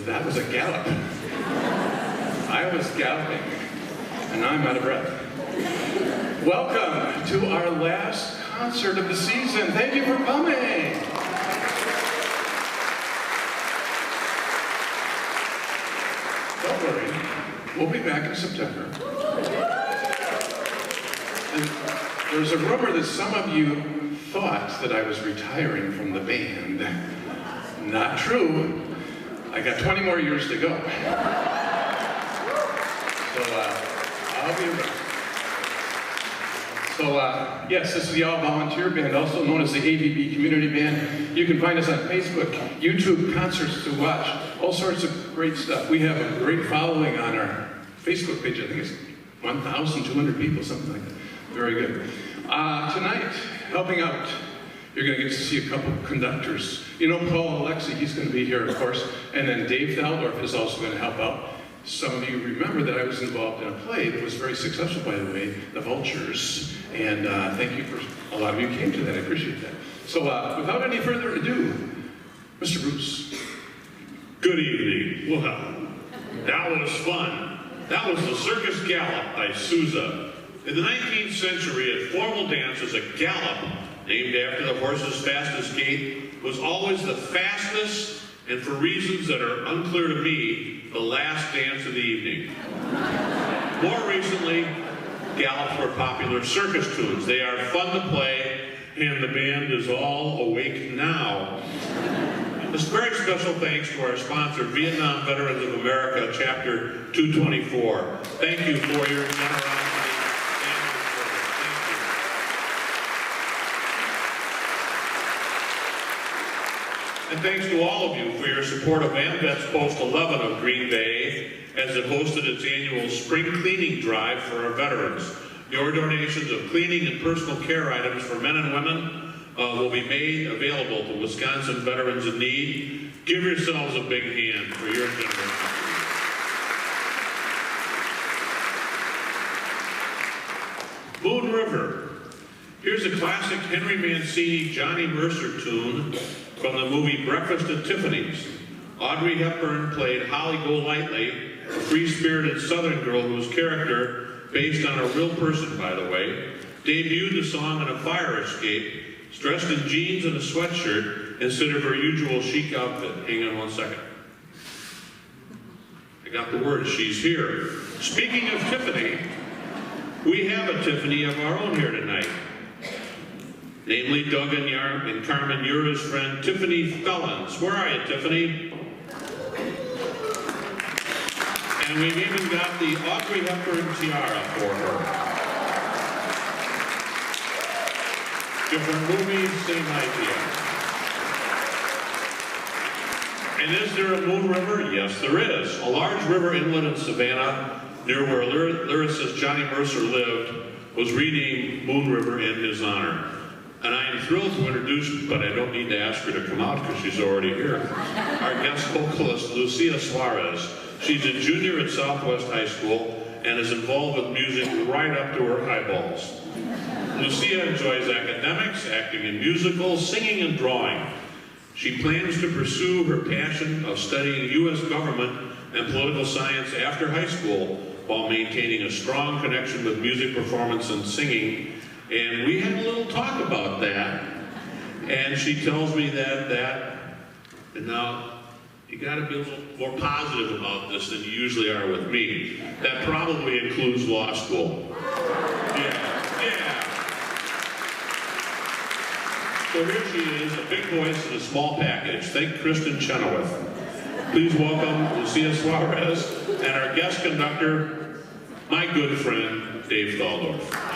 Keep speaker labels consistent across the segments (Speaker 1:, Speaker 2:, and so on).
Speaker 1: That was a gallop. I was galloping, and I'm out of breath. Welcome to our last concert of the season. Thank you for coming. Don't worry, we'll be back in September. And there's a rumor that some of you thought that I was retiring from the band. Not true. I got 20 more years to go. So I'll be around. So yes, this is the all-volunteer band, also known as the AVB Community Band. You can find us on Facebook, YouTube, concerts to watch, all sorts of great stuff. We have a great following on our Facebook page. I think it's 1,200 people, something like that. Very good. Tonight, helping out, you're going to get to see a couple conductors. You know Paul Alexi, he's going to be here, of course, and then Dave Thaldorf is also going to help out. Some of you remember that I was involved in a play that was very successful, by the way, The Vultures, and thank you for, a lot of you came to that, I appreciate that. So without any further ado, Mr. Bruce.
Speaker 2: Good evening. Well, that was fun. That was the Circus Gallop by Sousa. In the 19th century, a formal dance was a gallop, named after the horse's fastest gait, was always the fastest, and for reasons that are unclear to me, the last dance of the evening. More recently, gallops were popular circus tunes. They are fun to play, and the band is all awake now. This very special thanks to our sponsor, Vietnam Veterans of America, Chapter 224. Thank you for your generosity. And thanks to all of you for your support of AMVETS Post 11 of Green Bay as it hosted its annual spring cleaning drive for our veterans. Your donations of cleaning and personal care items for men and women will be made available to Wisconsin veterans in need. Give yourselves a big hand for your generosity. Moon River. Here's a classic Henry Mancini, Johnny Mercer tune from the movie Breakfast at Tiffany's. Audrey Hepburn played Holly Golightly, a free-spirited Southern girl whose character, based on a real person by the way, debuted the song in a fire escape, dressed in jeans and a sweatshirt instead of her usual chic outfit. Hang on one second. I got the word, she's here. Speaking of Tiffany, we have a Tiffany of our own here tonight. Namely, Doug and Carmen Ura's friend, Tiffany Fellons. Where are you, Tiffany? And we've even got the Audrey Hepburn tiara for her. Different movies, same idea. And is there a Moon River? Yes, there is. A large river inlet in Savannah, near where lyricist Johnny Mercer lived, was renamed Moon River in his honor. And I am thrilled to introduce, but I don't need to ask her to come out because she's already here, our guest vocalist, Lucia Suarez. She's a junior at Southwest High School and is involved with music right up to her eyeballs. Lucia enjoys academics, acting in musicals, singing, and drawing. She plans to pursue her passion of studying U.S. government and political science after high school while maintaining a strong connection with music performance and singing. And we had a little talk about that. And she tells me and now, you gotta be a little more positive about this than you usually are with me. That probably includes law school. Yeah. So here she is, a big voice in a small package. Thank Kristen Chenoweth. Please welcome Lucia Suarez and our guest conductor, my good friend, Dave Thaldorf.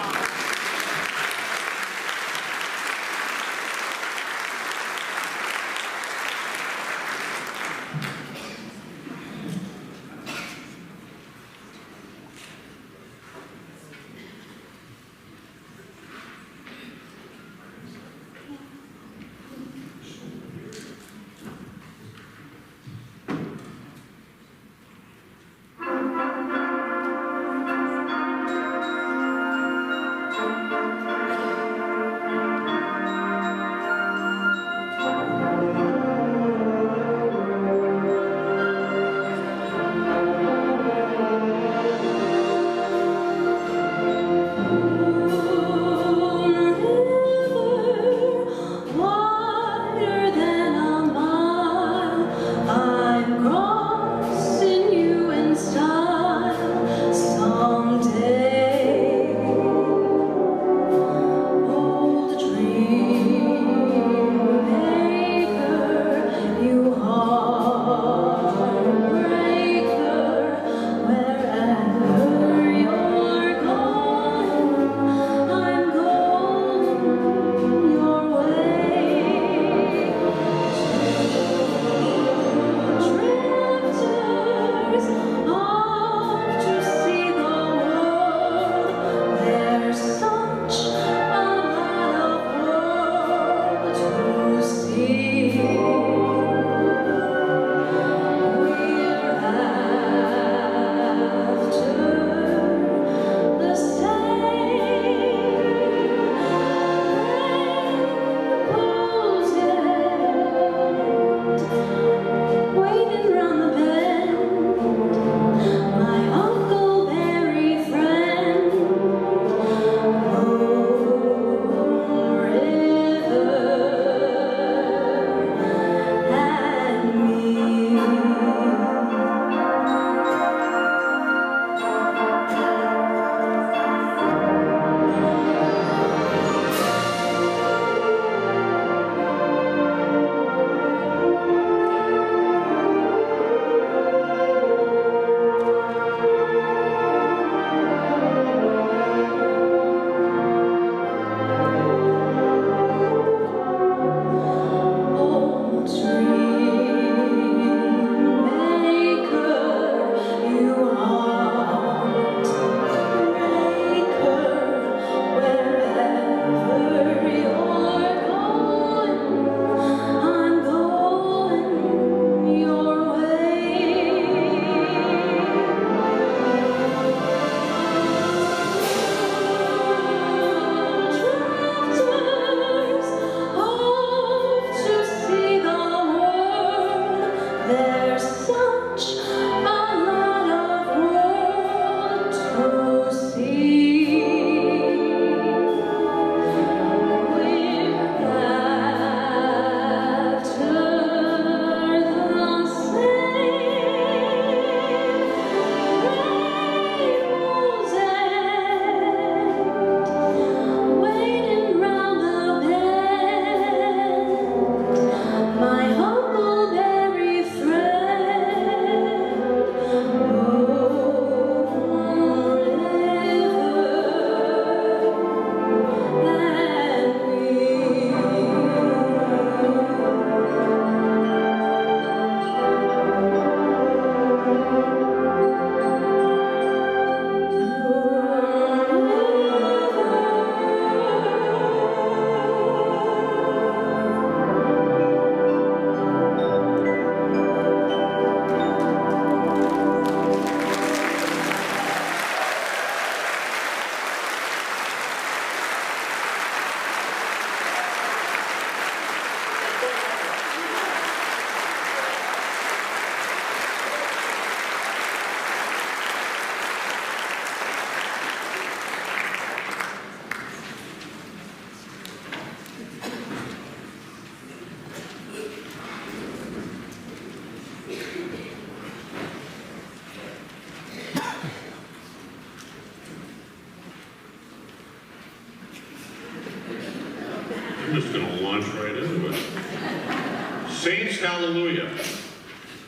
Speaker 2: I'm just going to launch right into it. Saints Hallelujah.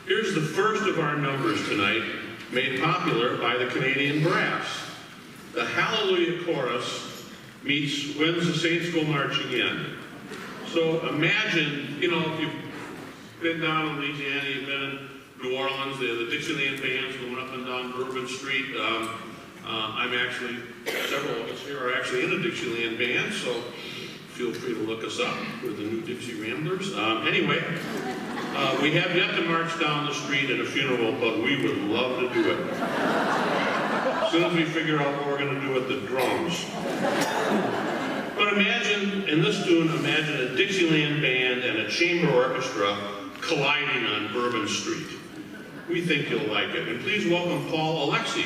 Speaker 2: Here's the first of our numbers tonight, made popular by the Canadian Brass. The Hallelujah Chorus meets When's the Saints Go Marching In. So imagine, you know, if you've been down in Louisiana, you've been in New Orleans, the Dixieland bands going up and down Bourbon Street. I'm actually, several of us here are actually in a Dixieland band, so feel free to look us up. We're the New Dixie Ramblers. Anyway, we have yet to march down the street at a funeral, but we would love to do it. As soon as we figure out what we're going to do with the drums. But imagine, in this tune, imagine a Dixieland band and a chamber orchestra colliding on Bourbon Street. We think you'll like it. And please welcome Paul Alexi.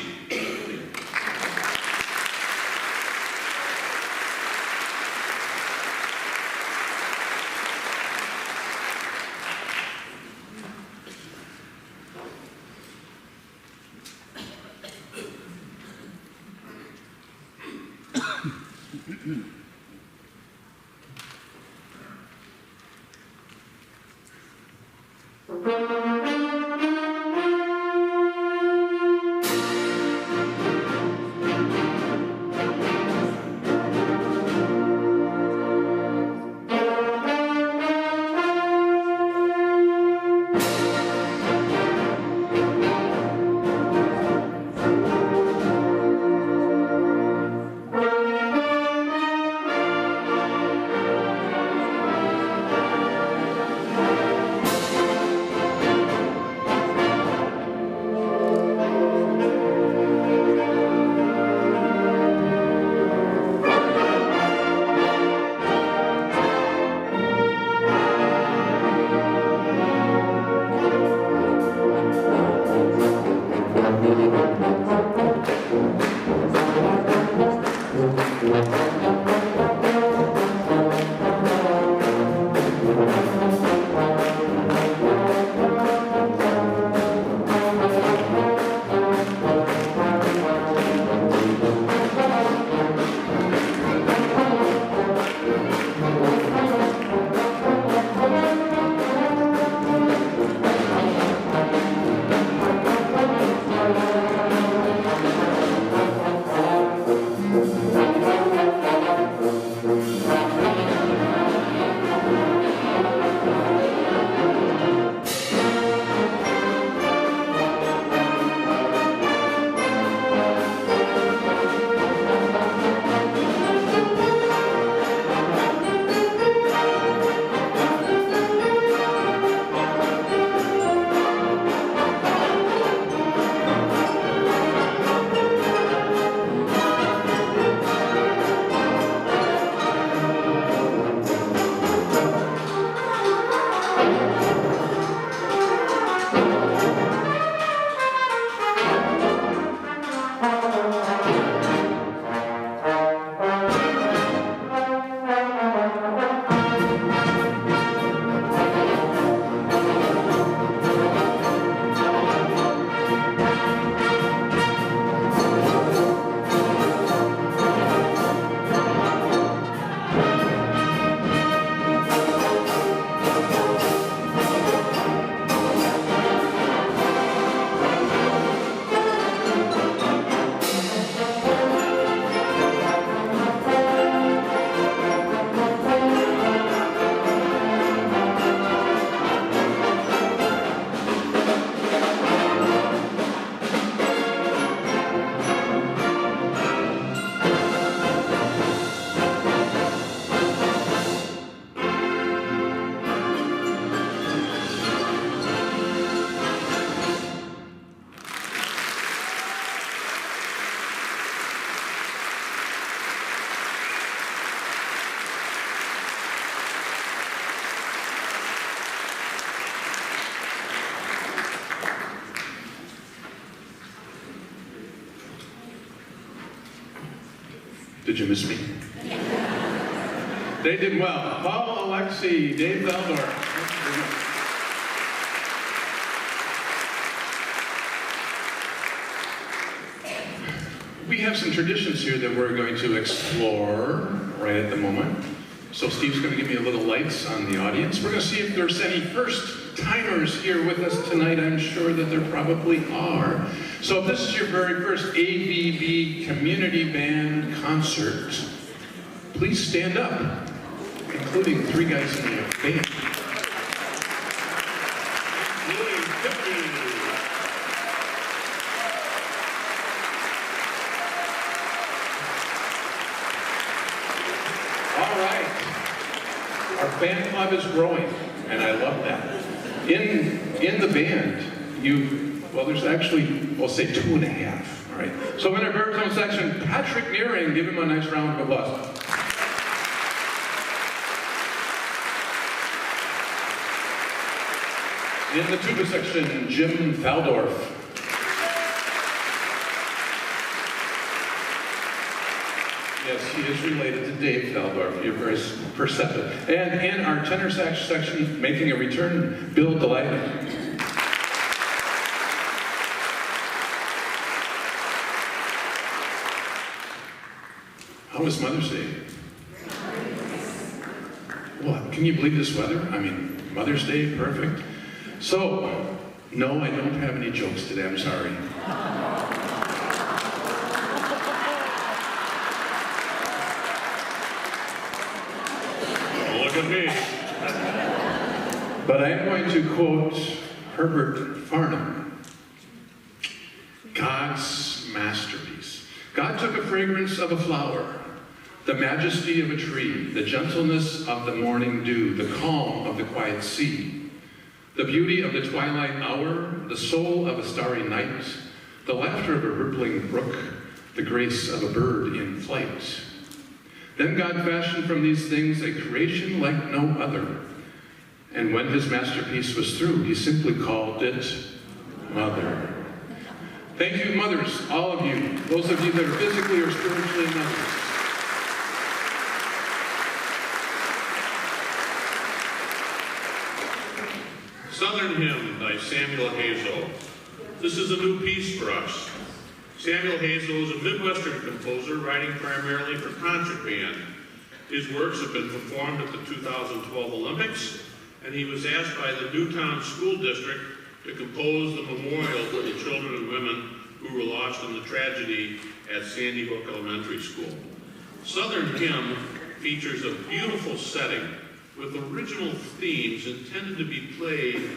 Speaker 1: Did you miss me? They did well. Paul Alexi, Dave Valdor. We have some traditions here that we're going to explore right at the moment. So Steve's going to give me a little lights on the audience. We're going to see if there's any first timers here with us tonight. I'm sure that there probably are. So if this is your very first AVB Community Band concert, please stand up, including 3 guys in the band. All right. Our fan club is growing, and I love that. In the band, well, there's actually, we'll say 2.5. All right. So in our baritone section, Patrick Nearing, give him a nice round of applause. In the tuba section, Jim Faldorf. Yes, he is related to Dave Faldorf. You're very perceptive. And in our tenor sax section, making a return, Bill Delight. How was Mother's Day? What? Can you believe this weather? I mean, Mother's Day, perfect. So, no, I don't have any jokes today. I'm sorry.
Speaker 2: Look at me.
Speaker 1: But I am going to quote Herbert Farnham. God's masterpiece. God took a fragrance of a flower, the majesty of a tree, the gentleness of the morning dew, the calm of the quiet sea, the beauty of the twilight hour, the soul of a starry night, the laughter of a rippling brook, the grace of a bird in flight. Then God fashioned from these things a creation like no other. And when his masterpiece was through, he simply called it Mother. Thank you, mothers, all of you, those of you that are physically or spiritually mothers.
Speaker 2: Southern Hymn by Samuel Hazo. This is a new piece for us. Samuel Hazo is a Midwestern composer writing primarily for concert band. His works have been performed at the 2012 Olympics, and he was asked by the Newtown School District to compose the memorial for the children and women who were lost in the tragedy at Sandy Hook Elementary School. Southern Hymn features a beautiful setting with original themes intended to be played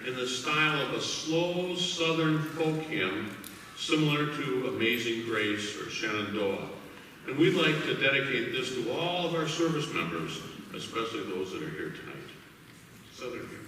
Speaker 2: in the style of a slow Southern folk hymn similar to Amazing Grace or Shenandoah. And we'd like to dedicate this to all of our service members, especially those that are here tonight. Southern Hymn.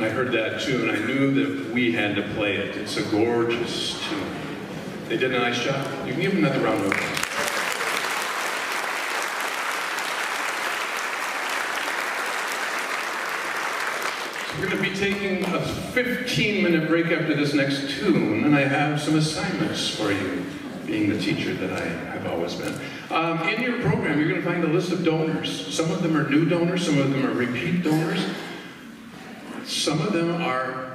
Speaker 1: I heard that tune, I knew that we had to play it. It's a gorgeous tune. They did a nice job. You can give them another round of applause. We're going to be taking a 15-minute break after this next tune, and I have some assignments for you, being the teacher that I have always been. In your program, you're going to find a list of donors. Some of them are new donors, some of them are repeat donors. Some of them are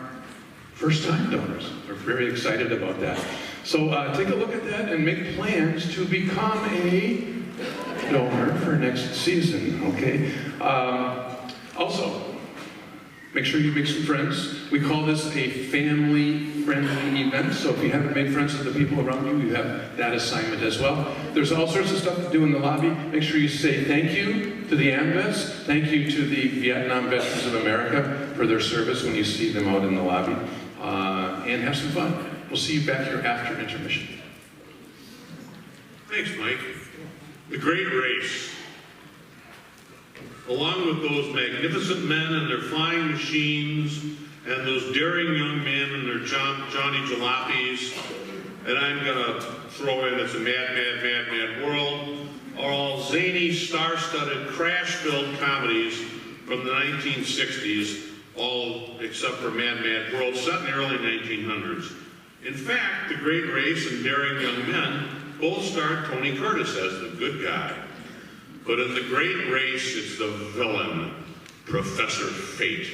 Speaker 1: first-time donors. We're very excited about that. So take a look at that and make plans to become a donor for next season, okay? Also, make sure you make some friends. We call this a family-friendly event, so if you haven't made friends with the people around you, you have that assignment as well. There's all sorts of stuff to do in the lobby. Make sure you say thank you to the AMVETs, thank you to the Vietnam Veterans of America for their service when you see them out in the lobby, and have some fun. We'll see you back here after intermission.
Speaker 2: Thanks, Mike. The Great Race. Along with those magnificent men and their flying machines, and those daring young men and their Johnny Jalopies, and I'm gonna throw in It's a Mad, Mad, Mad, Mad World, are all zany, star-studded, crash-filled comedies from the 1960s, all except for Mad, Mad World, set in the early 1900s. In fact, The Great Race and Daring Young Men both starred Tony Curtis as the good guy. But in The Great Race, it's the villain, Professor Fate,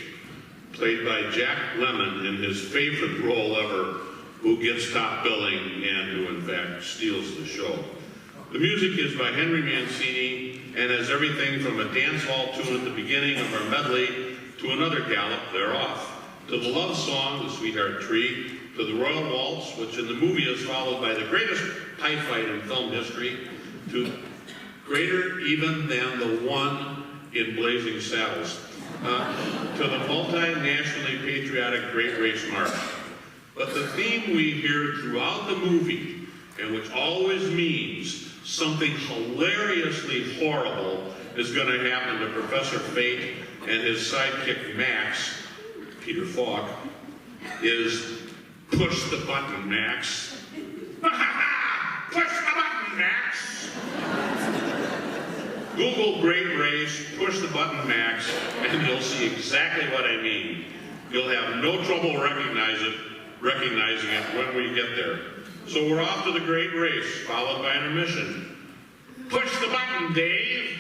Speaker 2: played by Jack Lemmon in his favorite role ever, who gets top billing and who, in fact, steals the show. The music is by Henry Mancini and has everything from a dance hall tune at the beginning of our medley to another gallop thereof, to the love song, The Sweetheart Tree, to the Royal Waltz, which in the movie is followed by the greatest tie fight in film history, to greater even than the one in Blazing Saddles, to the multinationally patriotic Great Race March. But the theme we hear throughout the movie, and which always means something hilariously horrible is going to happen to Professor Fate and his sidekick Max, Peter Falk, is push the button, Max. Push the button, Max. Google Great Race, push the button, Max, and you'll see exactly what I mean. You'll have no trouble recognizing it when we get there. So we're off to the Great Race, followed by intermission. Push the button, Dave.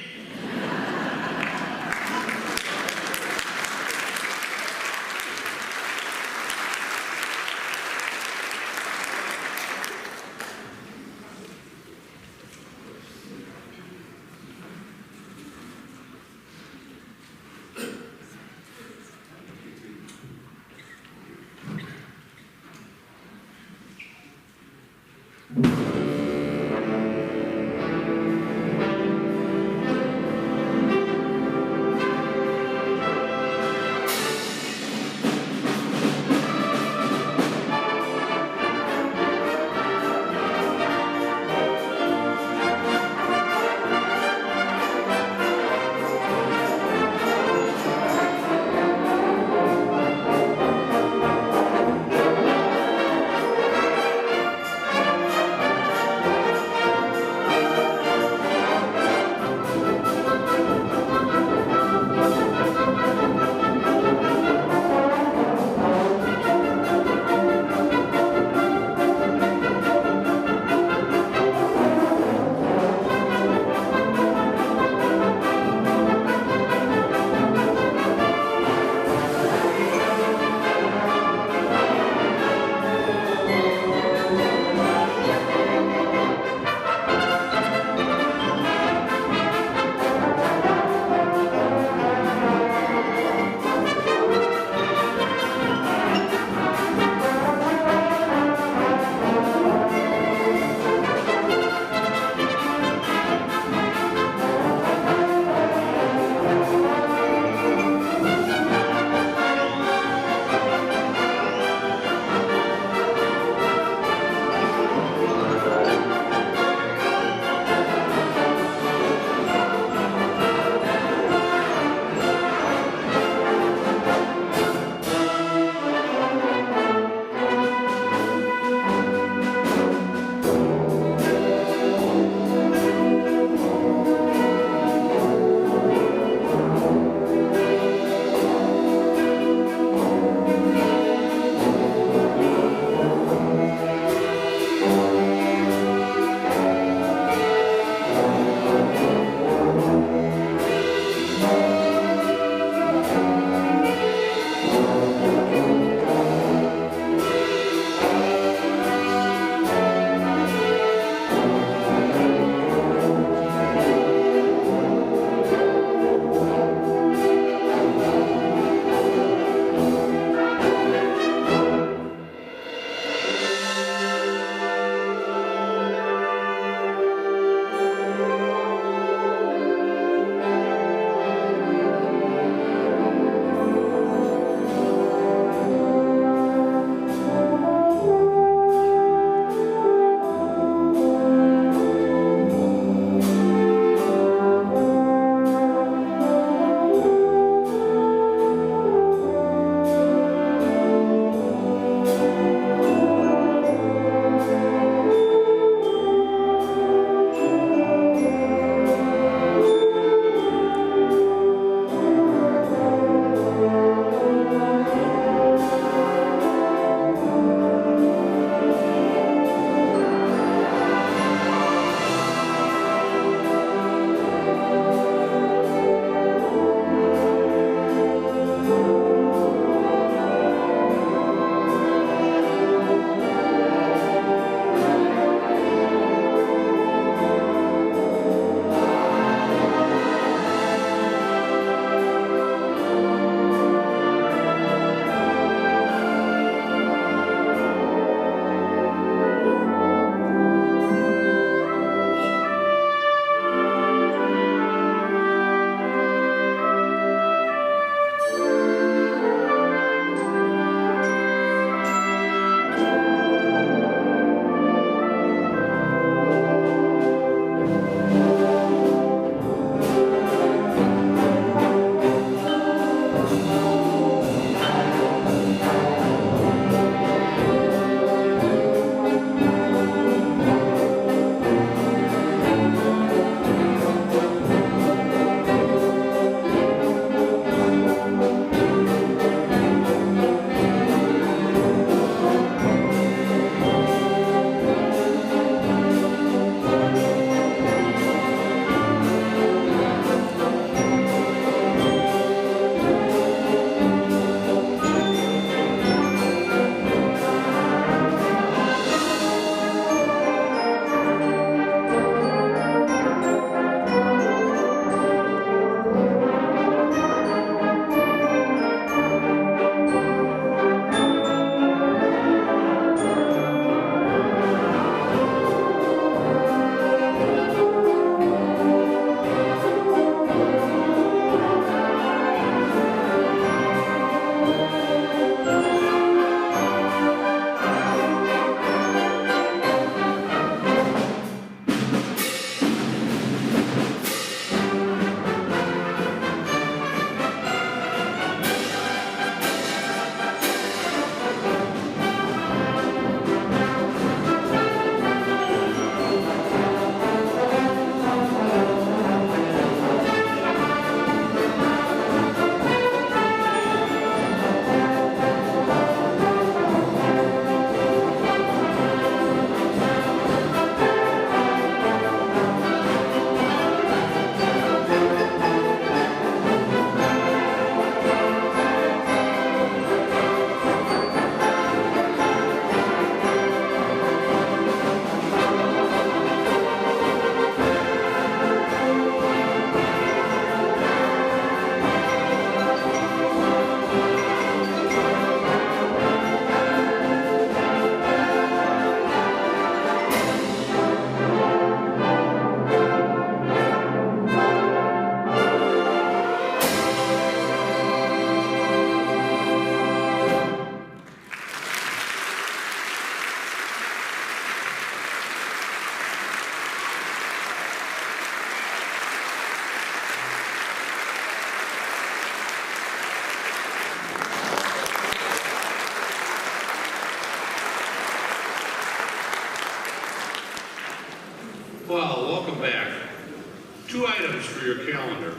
Speaker 2: items for your calendar.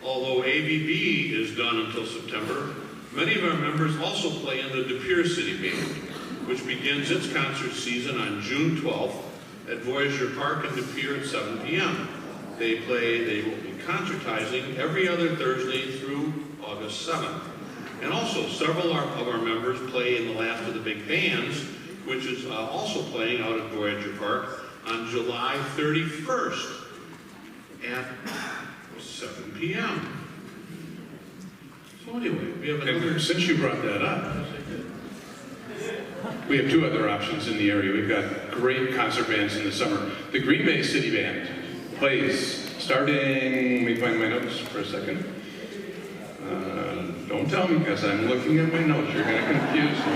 Speaker 2: Although ABB is done until September, many of our members also play in the De Pere City Band, which begins its concert season on June 12th at Voyageur Park in De Pere at 7 p.m. They will be concertizing every other Thursday through August 7th. And also, several of our members play in the last of the big bands, which is also playing out at Voyageur Park on July 31st at 7 p.m. So anyway, we have another...
Speaker 1: And since you brought that up, we have two other options in the area. We've got great concert bands in the summer. The Green Bay City Band plays starting, let me find my notes for a second. Don't tell me because I'm looking at my notes. You're going to confuse me.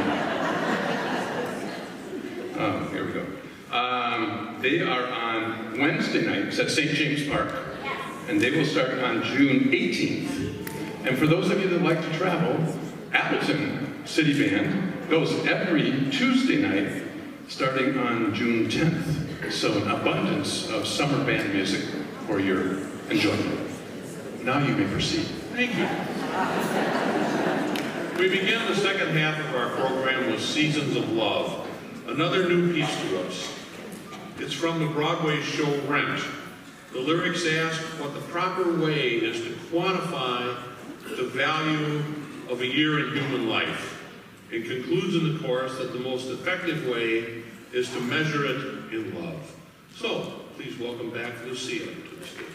Speaker 1: Oh, here we go. They are on Wednesday nights at St. James Park, and they will start on June 18th. And for those of you that like to travel, Appleton City Band goes every Tuesday night starting on June 10th. So an abundance of summer band music for your enjoyment. Now you may proceed.
Speaker 2: Thank you. We begin the second half of our program with Seasons of Love, another new piece to us. It's from the Broadway show Rent. The lyrics ask what the proper way is to quantify the value of a year in human life, and concludes in the chorus that the most effective way is to measure it in love. So, please welcome back Lucia to the stage.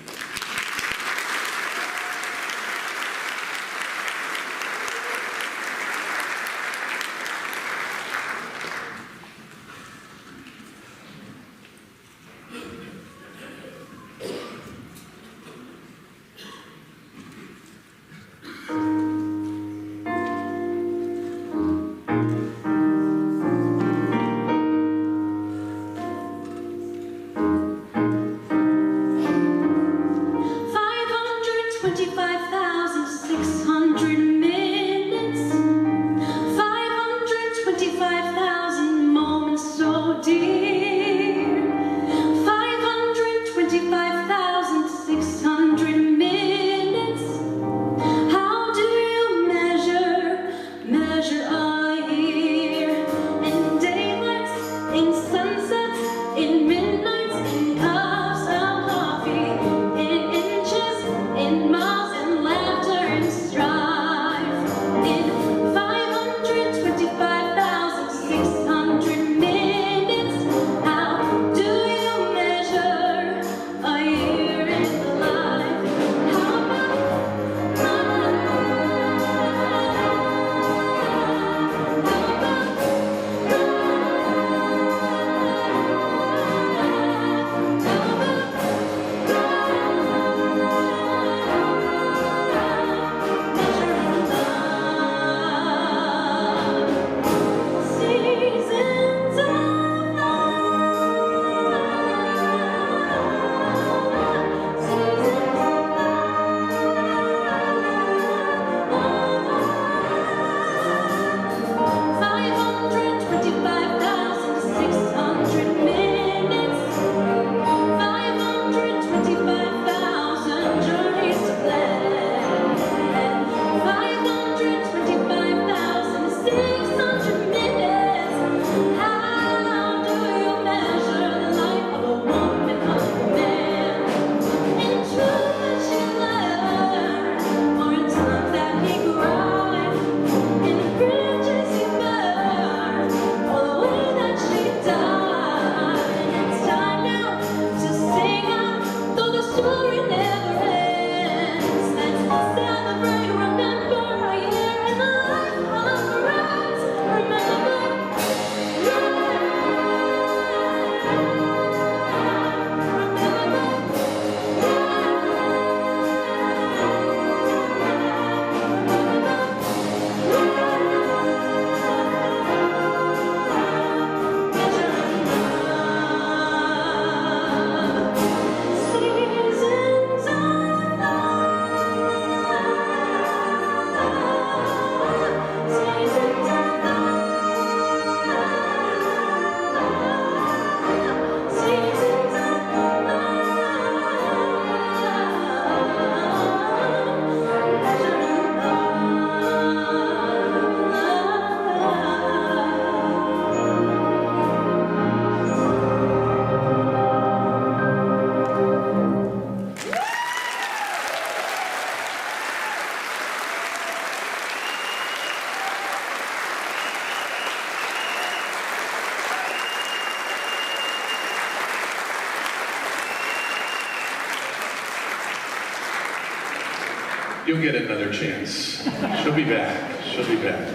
Speaker 1: You'll get another chance. She'll be back. She'll be back.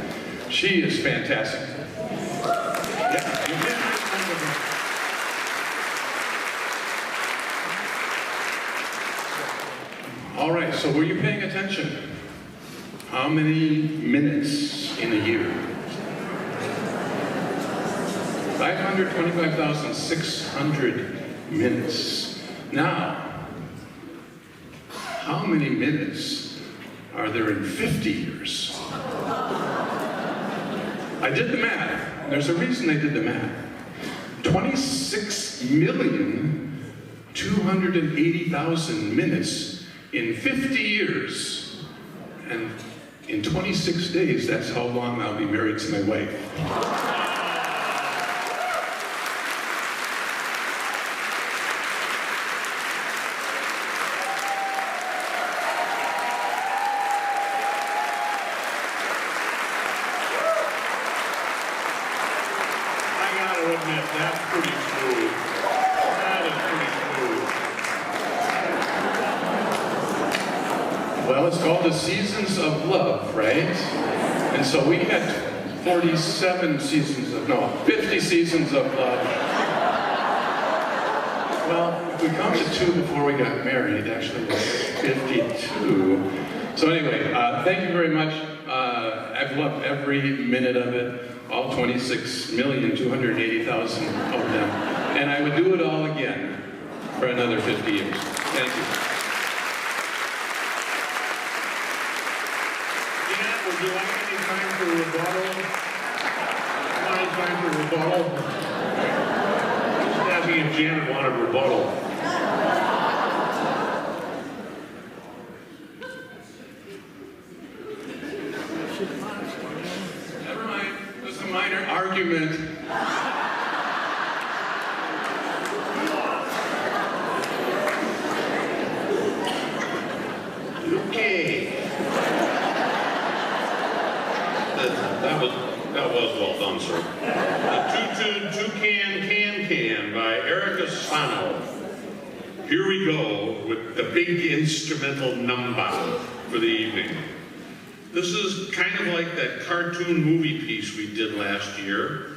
Speaker 1: She is fantastic. Yeah, you did. All right, so were you paying attention? How many minutes in a year? 525,600 minutes. Now, how many minutes are there in 50 years? I did the math. There's a reason I did the math. 26,280,000 minutes in 50 years. And in 26 days, that's how long I'll be married to my wife.
Speaker 2: That's pretty smooth. That is pretty smooth.
Speaker 1: Well, it's called the Seasons of Love, right? And so we had 50 seasons of love. Well, if we count to 2 before we got married, actually it was 52. So anyway, thank you very much. I've loved every minute of it. All 26,280,000 of them. And I would do it all again for another 50 years. Thank you.
Speaker 2: Janet, would you like any time for rebuttal? Any time for rebuttal? Just asking if Janet wanted rebuttal.
Speaker 1: Never mind. It was a minor argument.
Speaker 2: Okay. That was well done, sir. The Toucan by Erica Sano. Here we go with the big instrumental number for the evening. This is kind of like that cartoon movie piece we did last year.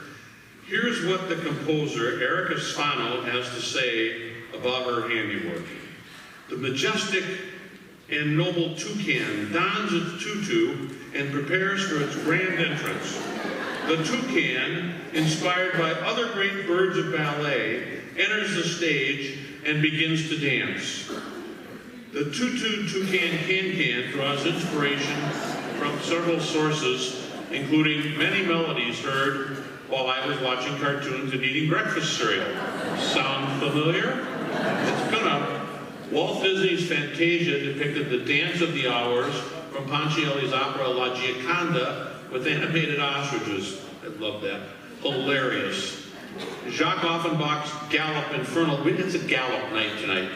Speaker 2: Here's what the composer, Erica Spano, has to say about her handiwork. The majestic and noble toucan dons its tutu and prepares for its grand entrance. The toucan, inspired by other great birds of ballet, enters the stage and begins to dance. The toucan can draws inspiration from several sources, including many melodies heard while I was watching cartoons and eating breakfast cereal. Sound familiar? It's gonna. Walt Disney's Fantasia depicted the dance of the hours from Ponchielli's opera La Gioconda with animated ostriches. I love that. Hilarious. Jacques Offenbach's Galop Infernal. It's a Galop night tonight.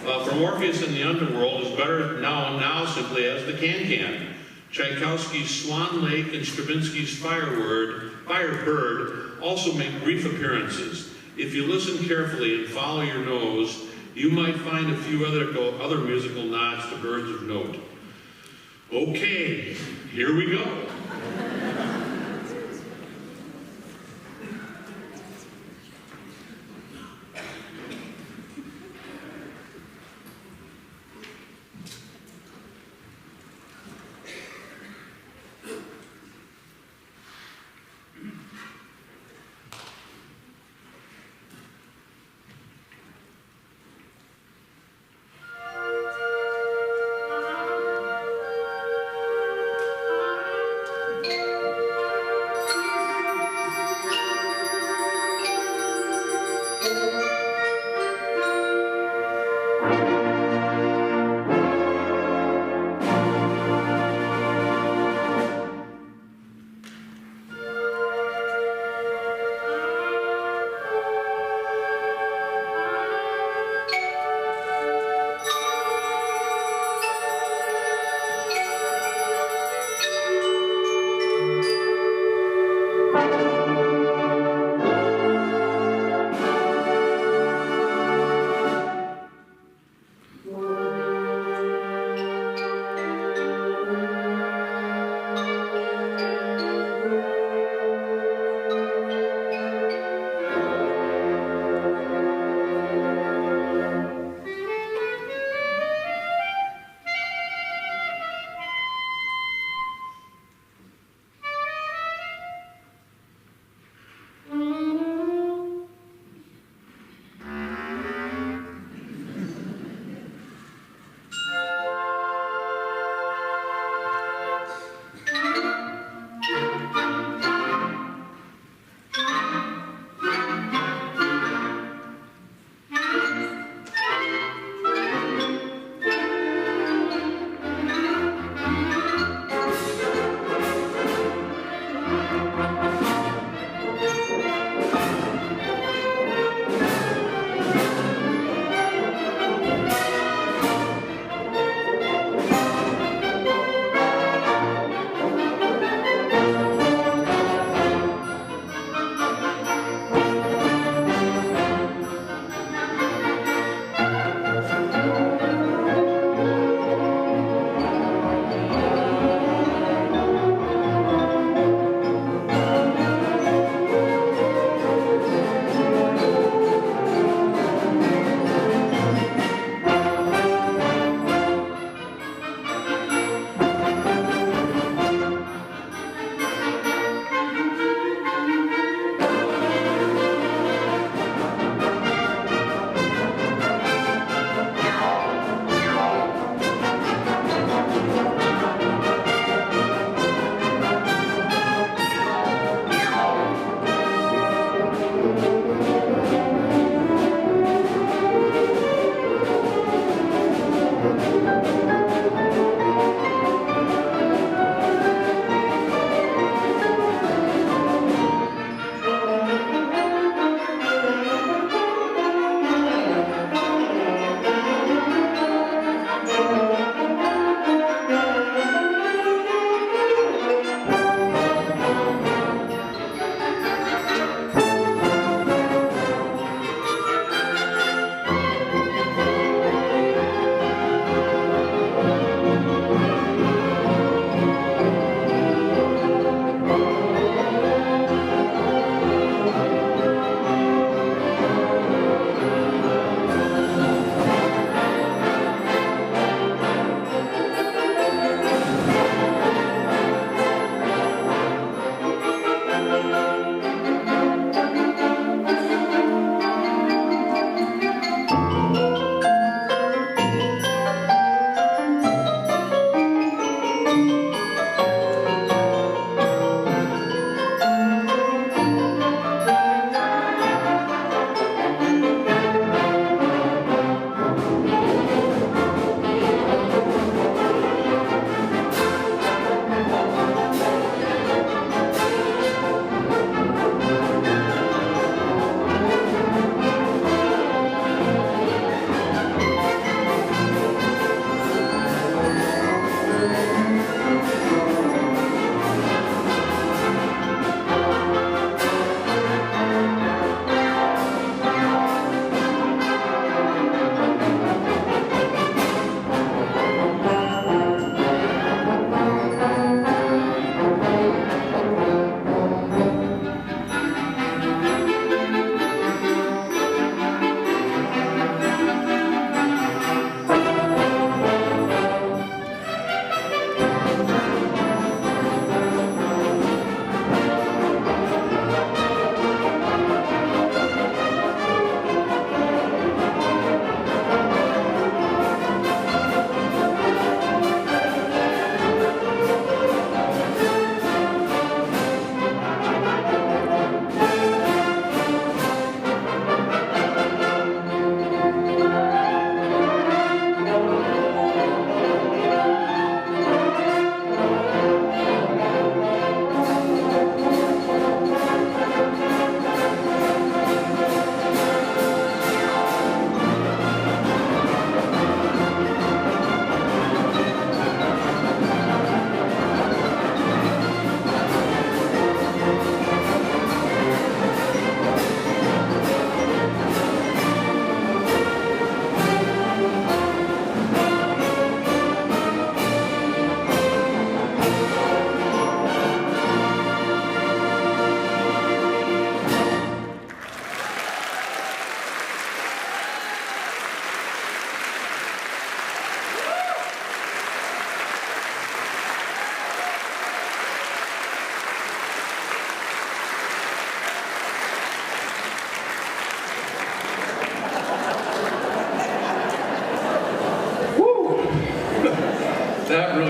Speaker 2: From Orpheus in the Underworld is better now simply as the Can-Can. Tchaikovsky's Swan Lake and Stravinsky's Firebird also make brief appearances. If you listen carefully and follow your nose, you might find a few other musical nods to birds of note. Okay, here we go.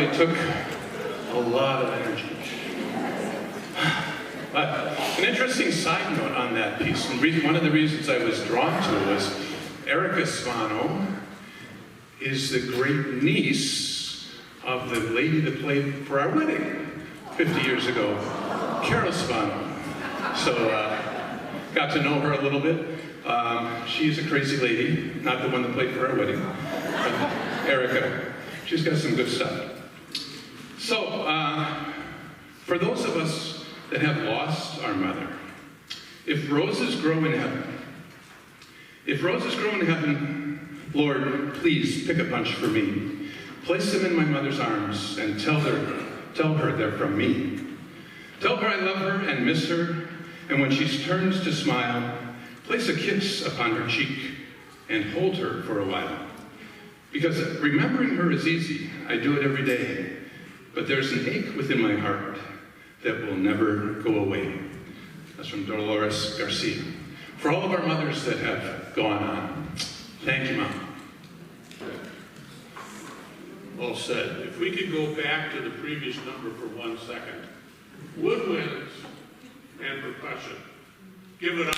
Speaker 1: it took a lot of energy. But an interesting side note on that piece, and one of the reasons I was drawn to it was Erica Svano is the great niece of the lady that played for our wedding 50 years ago, Carol Svano. So got to know her a little bit. She's a crazy lady, not the one that played for our wedding, but Erica. She's got some good stuff. So for those of us that have lost our mother, if roses grow in heaven, Lord, please pick a bunch for me. Place them in my mother's arms and tell her they're from me. Tell her I love her and miss her, and when she turns to smile, place a kiss upon her cheek and hold her for a while. Because remembering her is easy, I do it every day, but there's an ache within my heart that will never go away. That's from Dolores Garcia. For all of our mothers that have gone on, thank you, Mom.
Speaker 2: Well said. If we could go back to the previous number for 1 second. Woodwinds and percussion. Give it up.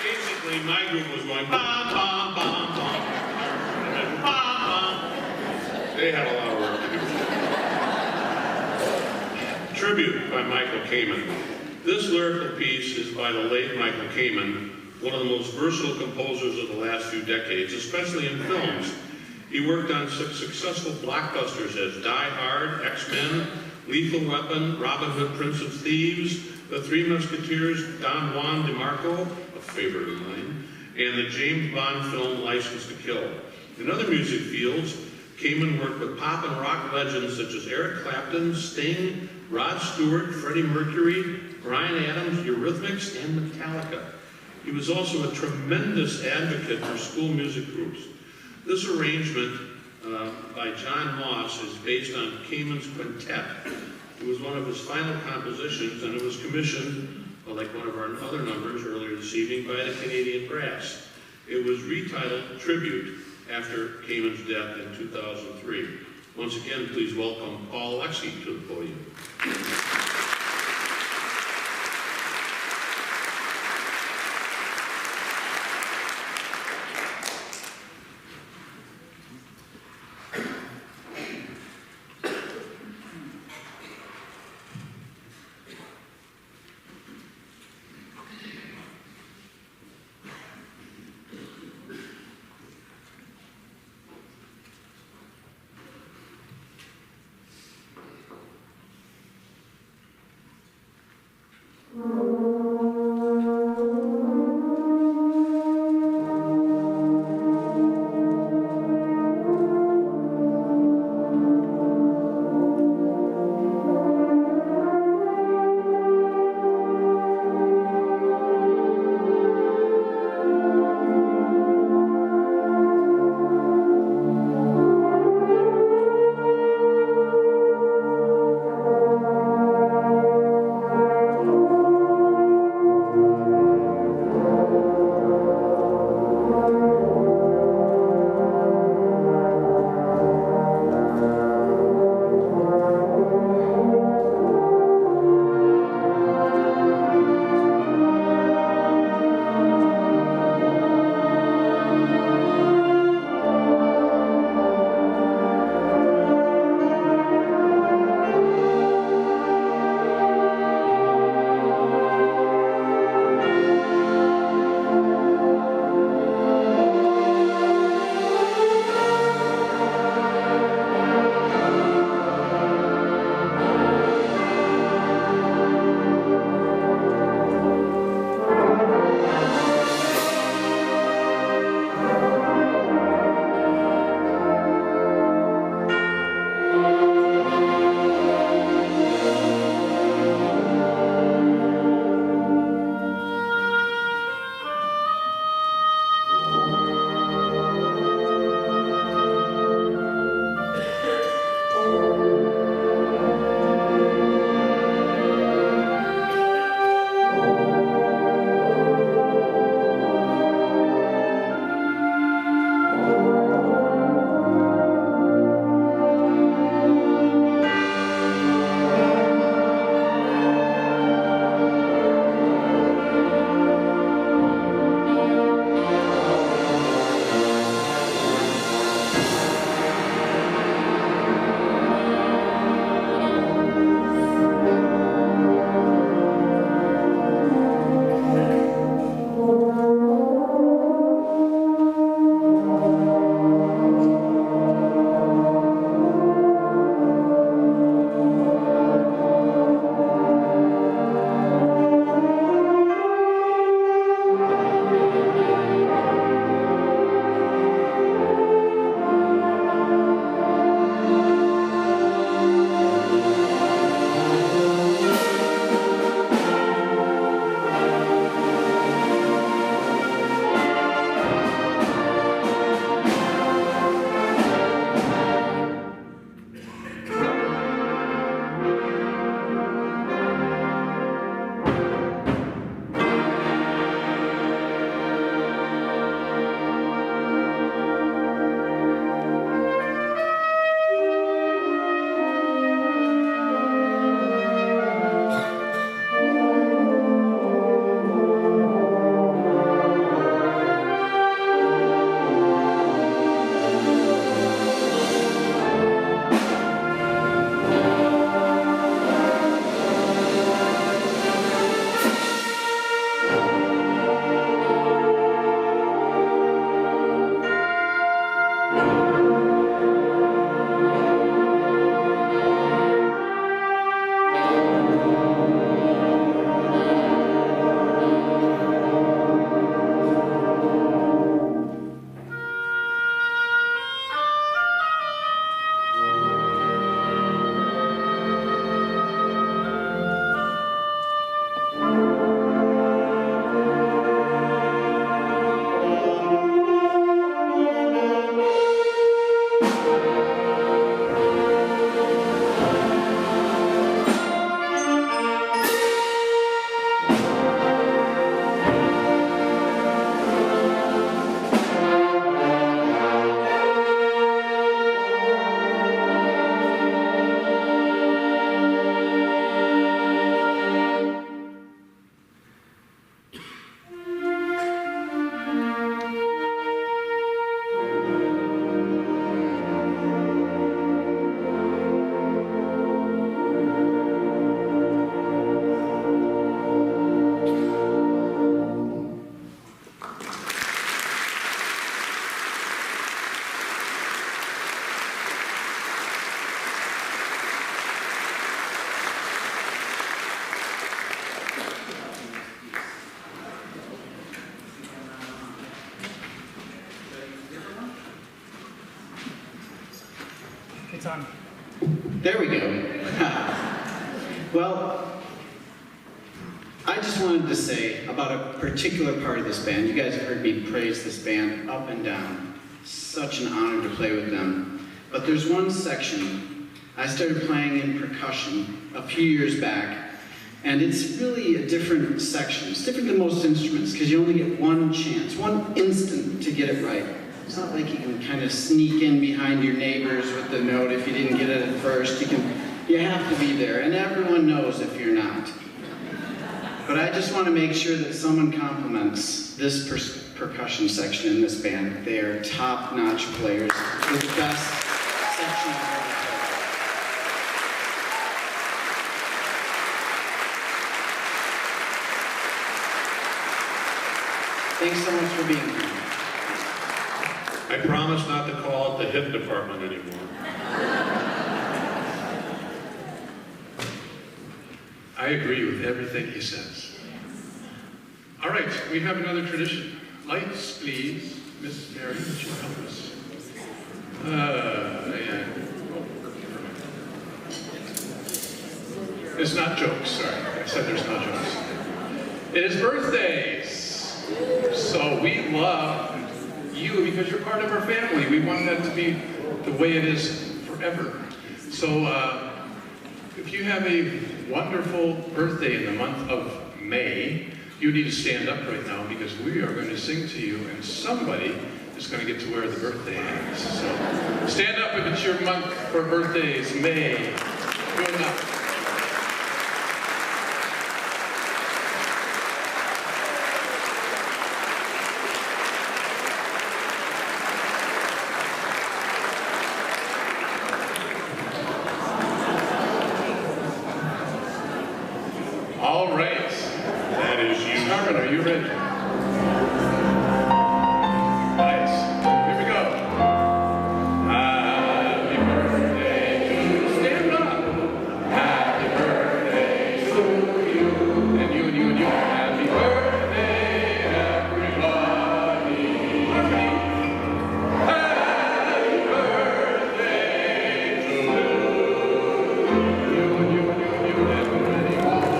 Speaker 2: Basically, my group was going bum, bum, bum, bum, and then bum, bum. They had a lot of work. Tribute by Michael Kamen. This lyrical piece is by the late Michael Kamen, one of the most versatile composers of the last few decades, especially in films. He worked on successful blockbusters as Die Hard, X-Men, Lethal Weapon, Robin Hood, Prince of Thieves, The Three Musketeers, Don Juan DeMarco, a favorite of mine, and the James Bond film License to Kill. In other music fields, Kamen worked with pop and rock legends such as Eric Clapton, Sting, Rod Stewart, Freddie Mercury, Bryan Adams, Eurythmics, and Metallica. He was also a tremendous advocate for school music groups. This arrangement by John Moss is based on Kamen's quintet. It was one of his final compositions, and it was commissioned, like one of our other numbers earlier this evening, by the Canadian Brass. It was retitled Tribute after Kamen's death in 2003. Once again, please welcome Paul Alexi to the podium.
Speaker 3: It's on.
Speaker 4: There we go. Well, I just wanted to say about a particular part of this band. You guys have heard me praise this band up and down. Such an honor to play with them. But there's one section. I started playing in percussion a few years back, and it's really a different section. It's different than most instruments because you only get one chance, one instant to get it right. It's not like you can kind of sneak in behind your neighbors with the note if you didn't get it at first. You have to be there, and everyone knows if you're not. But I just want to make sure that someone compliments this percussion section in this band. They are top-notch players. They're the best section I've ever played. Thanks so much for being here.
Speaker 2: I promise not to call it the hip department anymore.
Speaker 1: I agree with everything he says. All right, we have another tradition. Lights, please. Miss Mary, would you help us? Yeah. It's not jokes, sorry. I said there's no jokes. It is birthdays. So we love you because you're part of our family. We want that to be the way it is forever. So if you have a wonderful birthday in the month of May, you need to stand up right now because we are going to sing to you and somebody is going to get to wear the birthday hats. So stand up if it's your month for birthdays, May. Good enough. All right.
Speaker 2: That is you.
Speaker 1: Carmen, are you ready? Nice. Here we go. Happy birthday to you. Stand up. Happy birthday to you. And you and you and you. Happy birthday, everybody. Happy birthday to you. You and you and you and you. Everybody.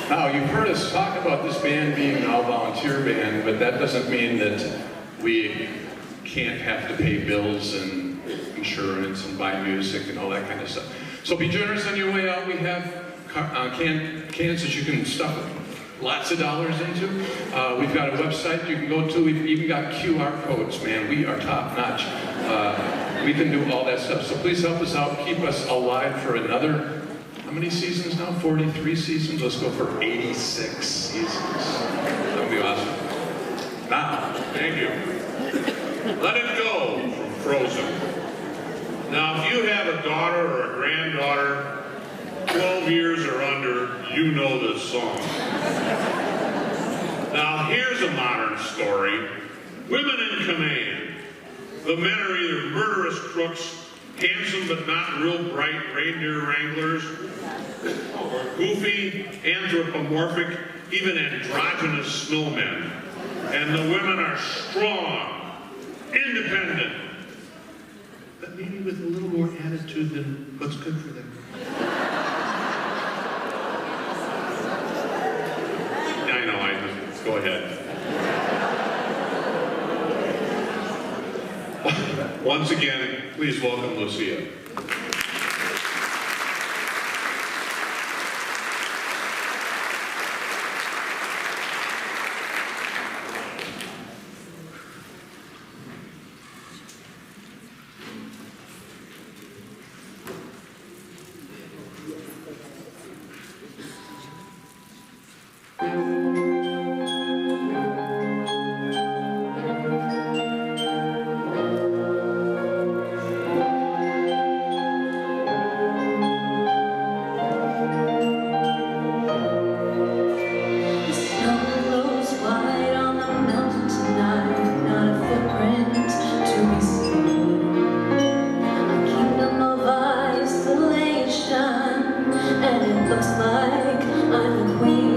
Speaker 1: Now, you've heard us talk about this band being an all-volunteer band, but that doesn't mean that we can't have to pay bills and insurance and buy music and all that kind of stuff. So be generous on your way out. We have cans that you can stuff lots of dollars into. We've got a website you can go to. We've even got QR codes, man. We are top-notch. We can do all that stuff. So please help us out. Keep us alive for another, how many seasons now? 43 seasons? Let's go for 86 seasons. That'll be awesome. Now,
Speaker 2: Thank you. Let It Go from Frozen. Now, if you have a daughter or a granddaughter, 12 years or under, you know this song. Now, here's a modern story. Women in command. The men are either murderous crooks, handsome but not real bright reindeer wranglers, or goofy, anthropomorphic, even androgynous snowmen. And the women are strong, independent, but maybe with a little more attitude than what's good for them. I know, just go ahead. Once again, please welcome Lucia.
Speaker 5: And it looks like I'm the queen.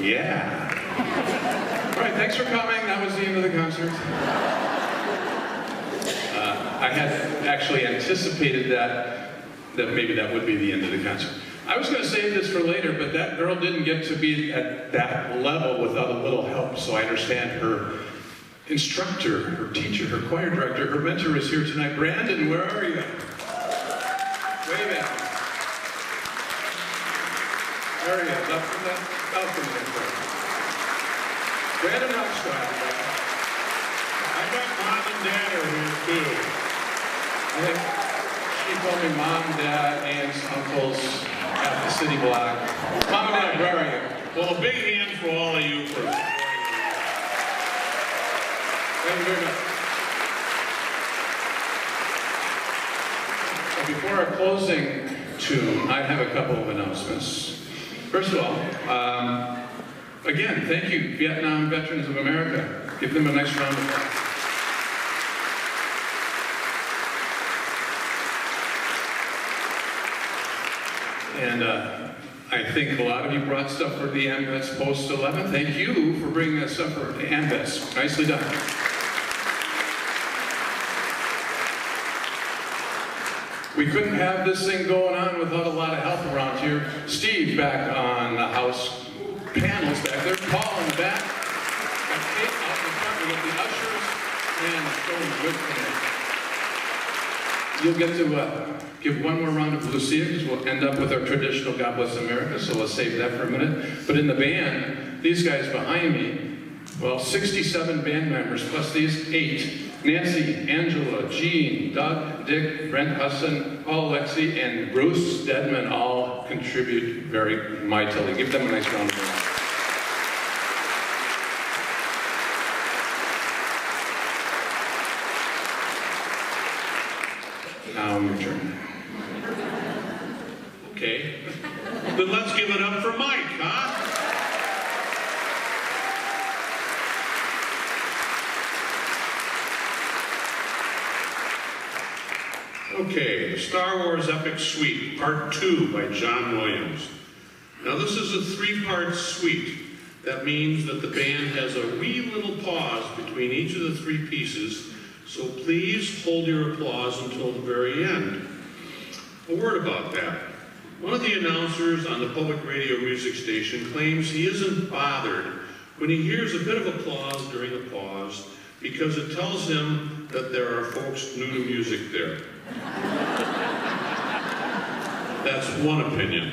Speaker 1: Yeah. All right, thanks for coming. That was the end of the concert. I had actually anticipated that maybe that would be the end of the concert. I was going to save this for later, but that girl didn't get to be at that level without a little help, so I understand her instructor, her teacher, her choir director, her mentor is here tonight. Brandon, where are you? Way back. There he is, up from that balcony there. Brandon Ashwaubenon.
Speaker 2: I got mom and dad are here too.
Speaker 1: I think she told me mom, dad, aunts, uncles at the city block. Mom and dad, where are you?
Speaker 2: Well, a big hand for all of you for supporting me.
Speaker 1: Thank you very much. So before our closing tune, I have a couple of announcements. First of all, again, thank you, Vietnam Veterans of America. Give them a nice round of applause. And I think a lot of you brought stuff for the AMVETS Post 11. Thank you for bringing that stuff for the AMVETS. Nicely done. We couldn't have this thing going on without a lot of help around here. Steve back on the house panels back there. Paul in the back. Got Kate out in the front. We got the ushers and going good tonight. You'll get to give one more round of Lucia because we'll end up with our traditional God Bless America, so let's save that for a minute. But in the band, these guys behind me, well, 67 band members plus these 8. Nancy, Angela, Jean, Doug, Dick, Brent Husson, Paul Alexi, and Bruce Stedman all contribute very mightily. Give them a nice round of applause. Now your turn.
Speaker 2: Okay. Then let's give it up for Mike, huh? Okay, the Star Wars Epic Suite, Part 2 by John Williams. Now this is a 3-part suite. That means that the band has a wee little pause between each of the 3 pieces, so please hold your applause until the very end. A word about that. One of the announcers on the public radio music station claims he isn't bothered when he hears a bit of applause during the pause because it tells him that there are folks new to music there. That's one opinion.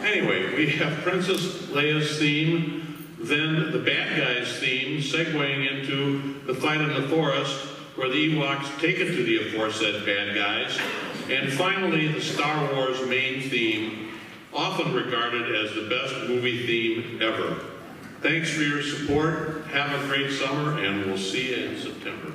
Speaker 2: Anyway, we have Princess Leia's theme, then the bad guys' theme, segueing into the fight in the forest, where the Ewoks take it to the aforesaid bad guys, and finally the Star Wars main theme, often regarded as the best movie theme ever. Thanks for your support, have a great summer, and we'll see you in September.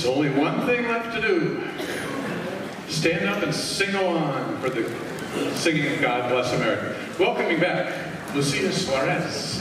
Speaker 1: There's only one thing left to do. Stand up and sing along for the singing of God Bless America. Welcoming back, Lucia Suarez.